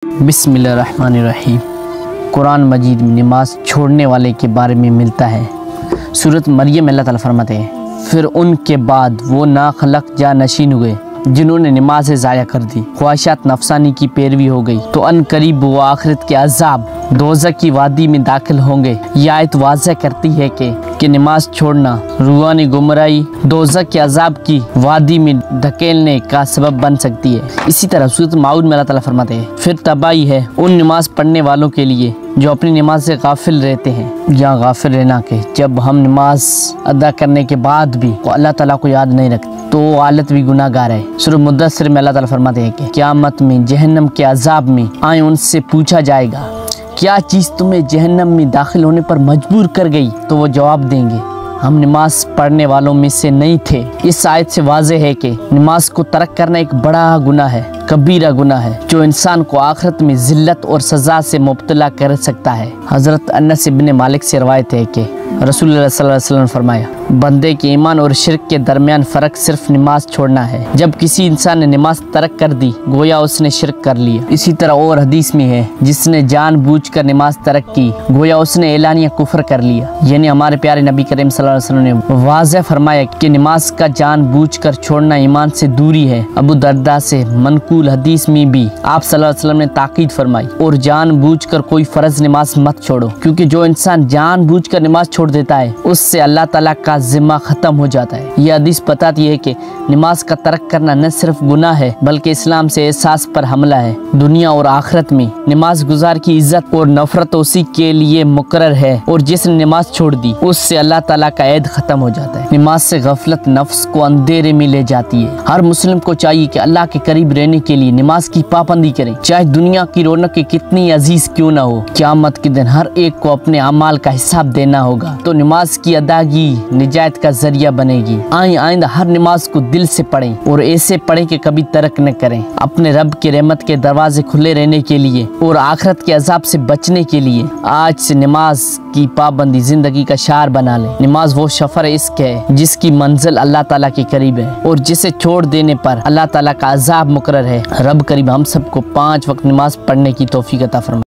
बिस्मिल्लाहिर्रहमानिर्रहीम। कुरान मजीद में नमाज छोड़ने वाले के बारे में मिलता है। सूरत मरियम अल्लाह ताला फरमाते हैं, फिर उनके बाद वो नाखलक जा नशीन हुए जिन्होंने नमाज़ ज़ाया कर दी, ख्वाहिशात नफसानी की पैरवी हो गई, तो अन करीब वो आखिरत के अजाब दोज़ख की वादी में दाखिल होंगे। यह आयत वाज़ह करती है कि नमाज छोड़ना रूहानी गुमराही दोज़ख के अजाब की वादी में धकेलने का सबब बन सकती है। इसी तरह सूरत माऊद में अल्लाह ताला फरमाते हैं, फिर तबाही है उन नमाज पढ़ने वालों के लिए जो अपनी नमाज से गाफिल रहते हैं। या गाफिल रहना के जब हम नमाज अदा करने के बाद भी अल्लाह ताला को याद नहीं रखते तो वो हालत भी गुनाहगार है। सूरह मुद्दस्सिर में अल्लाह ताला फरमाते हैं कि क़यामत में जहन्नम के अजाब में आए उनसे पूछा जाएगा, क्या चीज़ तुम्हें जहन्नम में दाखिल होने पर मजबूर कर गई? तो वो जवाब देंगे, हम नमाज पढ़ने वालों में से नहीं थे। इस आयत से वाज़ेह है कि नमाज को तर्क करना एक बड़ा गुनाह है, कबीरा गुनाह है, जो इंसान को आखिरत में जिल्लत और सज़ा से मुब्तला कर सकता है। हज़रत अनस इब्न मालिक से रवायत है कि रसूलुल्लाह सल्लल्लाहु अलैहि वसल्लम ने फरमाया, बंदे के ईमान और शिर्क के दरमियान फ़र्क सिर्फ नमाज छोड़ना है। जब किसी इंसान ने नमाज तर्क कर दी गोया उसने शिर्क कर लिया। इसी तरह और हदीस में है, जिसने जानबूझकर नमाज तर्क की गोया उसने एलानिया कुफ्र कर लिया। यानी हमारे प्यारे नबी करीम सल्लल्लाहु अलैहि वसल्लम ने वाज़ेह फरमाया कि नमाज का जानबूझकर छोड़ना ईमान से दूरी है। अबू दरदा से मनकूल हदीस में भी आप सल्लल्लाहु अलैहि वसल्लम ने ताकीद फरमाई, और जानबूझकर कोई फ़र्ज नमाज मत छोड़ो, क्योंकि जो इंसान जानबूझकर नमाज छोड़ देता है उससे अल्लाह ताला का जिम्मा खत्म हो जाता है। यह हदीस बताती है कि नमाज का तर्क करना न सिर्फ गुनाह है बल्कि इस्लाम से एहसास पर हमला है। दुनिया और आखिरत में नमाज गुजार की इज्जत और नफरत उसी के लिए मुकर्रर है, और जिसने नमाज छोड़ दी उससे अल्लाह ताला का ऐद खत्म हो जाता है। नमाज से गफलत नफ्स को अंधेरे में ले जाती है। हर मुस्लिम को चाहिए कि अल्लाह के करीब रहने के लिए नमाज की पाबंदी करें, चाहे दुनिया की रौनक कितनी अजीज क्यों ना हो। क़यामत के दिन हर एक को अपने अमाल का हिसाब देना होगा, तो नमाज की अदायगी निजात का जरिया बनेगी। आइंदा हर नमाज को दिल से पढ़ें और ऐसे पढ़ें कि कभी तर्क न करें। अपने रब के रहमत के दरवाजे खुले रहने के लिए और आखिरत के अजाब से बचने के लिए आज से नमाज की पाबंदी जिंदगी का शार बना लें। नमाज वो सफर इश्क है जिसकी मंजिल अल्लाह ताला के करीब है, और जिसे छोड़ देने पर अल्लाह ताला का अजाब मुकर्रर है। रब करीब हम सबको 5 वक्त नमाज पढ़ने की तौफीक अता फरमाए।